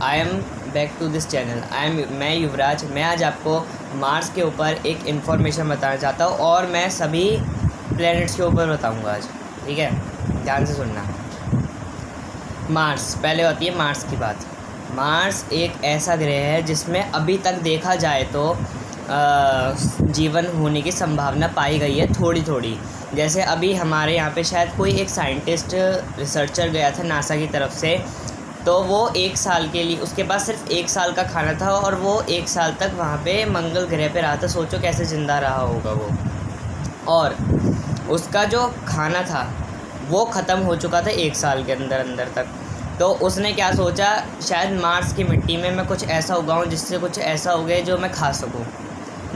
I am back to this channel. मैं युवराज। मैं आज आपको मार्स के ऊपर एक इन्फॉर्मेशन बताना चाहता हूँ और मैं सभी प्लैनेट्स के ऊपर बताऊँगा आज। ठीक है, ध्यान से सुनना। मार्स, पहले होती है मार्स की बात। मार्स एक ऐसा ग्रह है जिसमें अभी तक देखा जाए तो जीवन होने की संभावना पाई गई है थोड़ी थोड़ी। जैसे अभी हमारे यहाँ पे शायद कोई एक साइंटिस्ट रिसर्चर गया था नासा की तरफ से, तो वो 1 साल के लिए उसके पास सिर्फ 1 साल का खाना था और वो 1 साल तक वहाँ पे मंगल ग्रह पे रहा था। सोचो कैसे ज़िंदा रहा होगा वो। और उसका जो खाना था वो ख़त्म हो चुका था 1 साल के अंदर तक। तो उसने क्या सोचा, शायद मार्स की मिट्टी में मैं कुछ ऐसा उगाऊँ जिससे कुछ ऐसा उगे जो मैं खा सकूँ।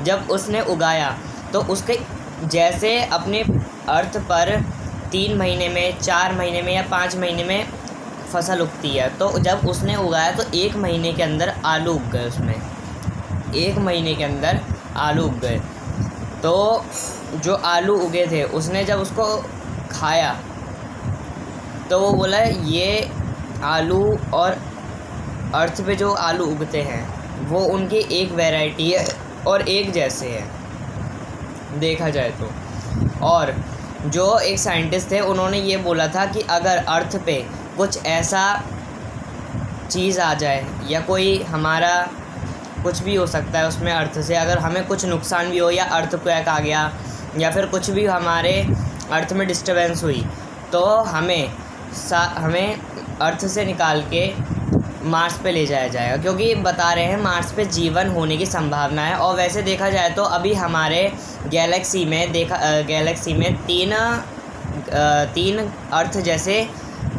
जब उसने उगाया तो उसके जैसे अपने अर्थ पर 3 महीने में, 4 महीने में या 5 महीने में फसल उगती है, तो जब उसने उगाया तो 1 महीने के अंदर आलू उग गए उसमें। 1 महीने के अंदर आलू उग गए। तो जो आलू उगे थे उसने जब उसको खाया तो वो बोला ये आलू और अर्थ पे जो आलू उगते हैं वो उनकी एक वैरायटी है और एक जैसे है देखा जाए तो। और जो एक साइंटिस्ट थे उन्होंने ये बोला था कि अगर अर्थ पे कुछ ऐसा चीज़ आ जाए या कोई हमारा कुछ भी हो सकता है उसमें अर्थ से, अगर हमें कुछ नुकसान भी हो या अर्थक्वेक आ गया या फिर कुछ भी हमारे अर्थ में डिस्टर्बेंस हुई, तो हमें अर्थ से निकाल के मार्स पे ले जाया जाएगा, क्योंकि बता रहे हैं मार्स पे जीवन होने की संभावना है। और वैसे देखा जाए तो अभी हमारे गैलेक्सी में 3 अर्थ जैसे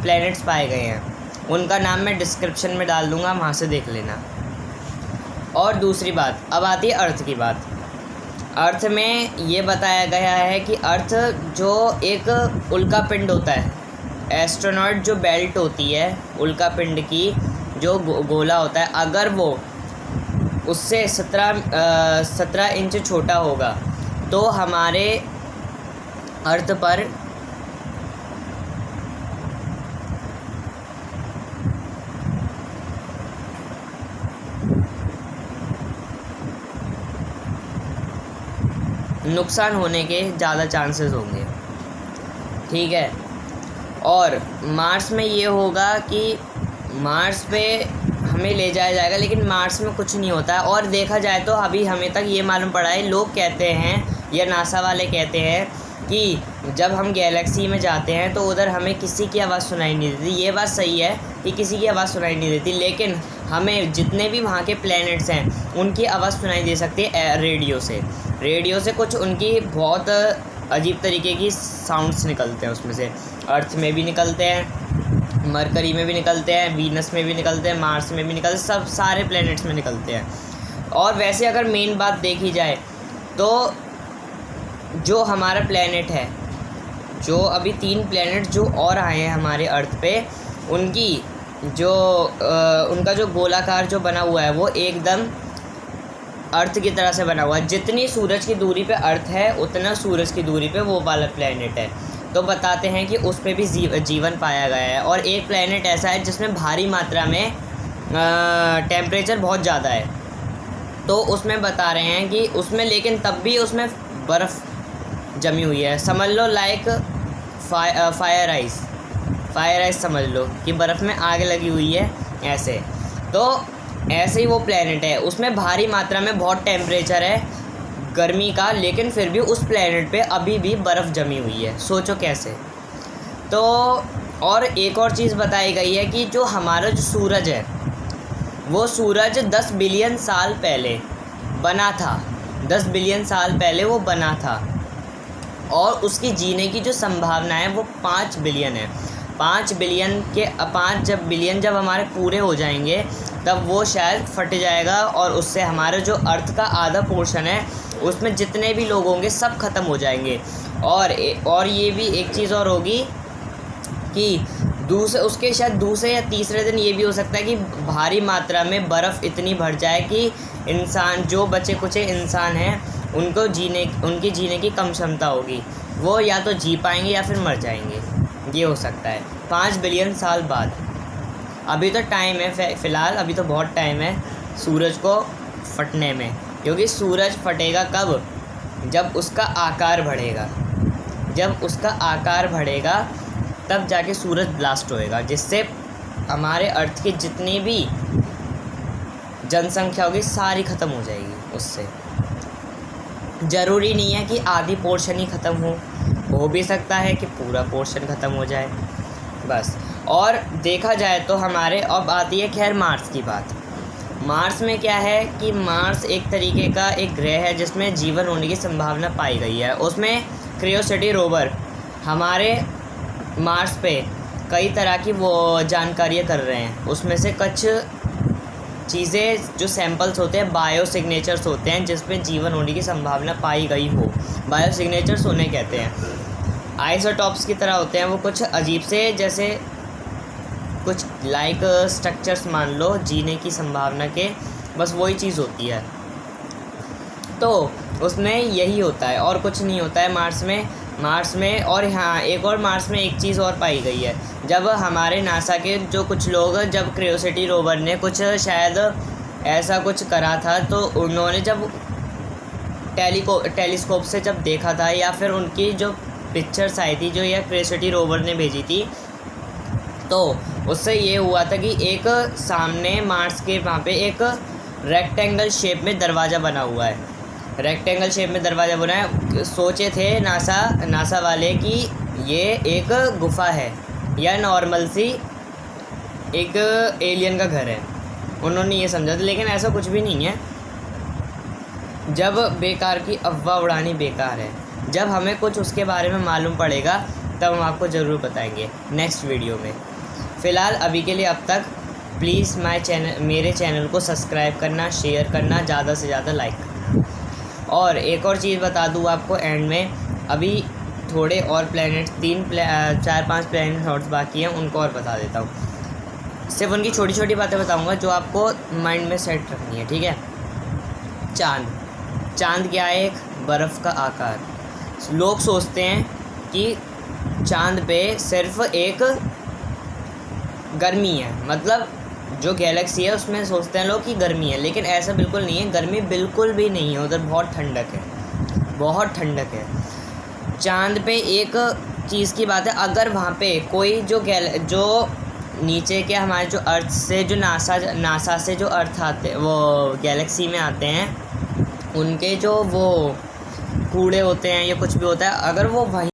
प्लैनेट्स पाए गए हैं। उनका नाम मैं डिस्क्रिप्शन में डाल दूँगा, वहाँ से देख लेना। और दूसरी बात, अब आती है अर्थ की बात। अर्थ में ये बताया गया है कि अर्थ जो एक उल्का पिंड होता है, एस्ट्रोनॉट जो बेल्ट होती है उल्का पिंड की, जो गोला होता है, अगर वो उससे 17 इंच छोटा होगा तो हमारे अर्थ पर नुकसान होने के ज़्यादा चांसेस होंगे। ठीक है। और मार्स में ये होगा कि मार्स पे हमें ले जाया जाएगा, लेकिन मार्स में कुछ नहीं होता है। और देखा जाए तो अभी हमें तक ये मालूम पड़ा है, लोग कहते हैं या नासा वाले कहते हैं कि जब हम गैलेक्सी में जाते हैं तो उधर हमें किसी की आवाज़ सुनाई नहीं देती। ये बात सही है कि किसी की आवाज़ सुनाई नहीं देती, लेकिन हमें जितने भी वहाँ के प्लैनेट्स हैं उनकी आवाज़ सुनाई दे सकती है रेडियो से। कुछ उनकी बहुत अजीब तरीके की साउंड्स निकलते हैं उसमें से। अर्थ में भी निकलते हैं, मरकरी में भी निकलते हैं, वीनस में भी निकलते हैं, मार्स में भी निकलते हैं, सब सारे प्लैनेट्स में निकलते हैं। और वैसे अगर मेन बात देखी जाए तो जो हमारा प्लैनेट है, जो अभी 3 प्लैनेट जो और आए हैं हमारे अर्थ पे, उनकी जो उनका जो गोलाकार जो बना हुआ है वो एकदम अर्थ की तरह से बना हुआ है। जितनी सूरज की दूरी पे अर्थ है उतना सूरज की दूरी पे वो वाला प्लैनेट है। तो बताते हैं कि उस पे भी जीवन पाया गया है। और एक प्लैनेट ऐसा है जिसमें भारी मात्रा में टेम्परेचर बहुत ज़्यादा है, तो उसमें बता रहे हैं कि उसमें, लेकिन तब भी उसमें बर्फ़ जमी हुई है। समझ लो लाइक फायर आइस समझ लो कि बर्फ़ में आग लगी हुई है ऐसे। तो ऐसे ही वो प्लैनेट है, उसमें भारी मात्रा में बहुत टेम्परेचर है गर्मी का, लेकिन फिर भी उस प्लैनेट पे अभी भी बर्फ़ जमी हुई है। सोचो कैसे। तो और एक और चीज़ बताई गई है कि जो हमारा जो सूरज है वो सूरज 10 बिलियन साल पहले बना था। 10 बिलियन साल पहले वो बना था और उसकी जीने की जो संभावना है वो 5 बिलियन है। 5 बिलियन जब हमारे पूरे हो जाएंगे तब वो शायद फट जाएगा और उससे हमारा जो अर्थ का आधा पोर्शन है उसमें जितने भी लोग होंगे सब ख़त्म हो जाएंगे। और ये भी एक चीज़ और होगी कि उसके शायद दूसरे या तीसरे दिन ये भी हो सकता है कि भारी मात्रा में बर्फ़ इतनी भर जाए कि इंसान, जो बचे कुचे इंसान हैं, उनकी जीने की कम क्षमता होगी, वो या तो जी पाएंगे या फिर मर जाएंगे। ये हो सकता है 5 बिलियन साल बाद। अभी तो टाइम है, फ़िलहाल अभी तो बहुत टाइम है सूरज को फटने में, क्योंकि सूरज फटेगा कब? जब उसका आकार बढ़ेगा। जब उसका आकार बढ़ेगा तब जाके सूरज ब्लास्ट होएगा, जिससे हमारे अर्थ की जितनी भी जनसंख्या होगी सारी ख़त्म हो जाएगी उससे। ज़रूरी नहीं है कि आधी पोर्शन ही ख़त्म हो भी सकता है कि पूरा पोर्शन ख़त्म हो जाए बस। और देखा जाए तो हमारे अब आती है खैर मार्स की बात। मार्स में क्या है कि मार्स एक तरीके का एक ग्रह है जिसमें जीवन होने की संभावना पाई गई है। उसमें क्यूरियोसिटी रोवर हमारे मार्स पे कई तरह की वो जानकारियाँ कर रहे हैं। उसमें से कुछ चीज़ें जो सैंपल्स होते हैं बायो सिग्नेचर्स होते हैं जिसमें जीवन होने की संभावना पाई गई हो। बायो सिग्नेचर्स उन्हें कहते हैं। आइसोटॉप्स की तरह होते हैं वो, कुछ अजीब से जैसे कुछ लाइक स्ट्रक्चर्स मान लो जीने की संभावना के, बस वही चीज़ होती है। तो उसमें यही होता है और कुछ नहीं होता है मार्स में। और हाँ, एक और मार्स में एक चीज़ और पाई गई है। जब हमारे नासा के जो कुछ लोग, जब क्यूरियोसिटी रोवर ने कुछ शायद ऐसा कुछ करा था, तो उन्होंने जब टेलीस्कोप से जब देखा था, या फिर उनकी जो पिक्चर्स आई थी जो यह क्यूरियोसिटी रोवर ने भेजी थी, तो उससे ये हुआ था कि एक सामने मार्स के वहाँ पे एक रेक्टेंगल शेप में दरवाज़ा बना हुआ है। रेक्टेंगल शेप में दरवाज़ा बना है। सोचे थे नासा वाले कि ये एक गुफा है या नॉर्मल सी एक एलियन का घर है, उन्होंने ये समझा था, लेकिन ऐसा कुछ भी नहीं है। जब बेकार की अफवाह उड़ानी बेकार है। जब हमें कुछ उसके बारे में मालूम पड़ेगा तब हम आपको ज़रूर बताएंगे नेक्स्ट वीडियो में। फ़िलहाल अभी के लिए अब तक प्लीज़ मेरे चैनल को सब्सक्राइब करना, शेयर करना, ज़्यादा से ज़्यादा लाइक करना। और एक और चीज़ बता दूँ आपको एंड में, अभी थोड़े और प्लैनेट्स 4-5 प्लैनेट थॉट्स बाकी हैं, उनको और बता देता हूँ। सिर्फ उनकी छोटी छोटी बातें बताऊँगा जो आपको माइंड में सेट रखनी है, ठीक है। चाँद क्या है? एक बर्फ़ का आकार। लोग सोचते हैं कि चाँद पे सिर्फ एक गर्मी है, मतलब जो गैलेक्सी है उसमें सोचते हैं लोग कि गर्मी है, लेकिन ऐसा बिल्कुल नहीं है। गर्मी बिल्कुल भी नहीं है, उधर बहुत ठंडक है, बहुत ठंडक है। चाँद पे एक चीज़ की बात है, अगर वहाँ पे कोई जो नीचे के हमारे जो अर्थ से जो नासा से जो अर्थ आते वो गैलेक्सी में आते हैं, उनके जो वो कूड़े होते हैं या कुछ भी होता है, अगर वो वहीं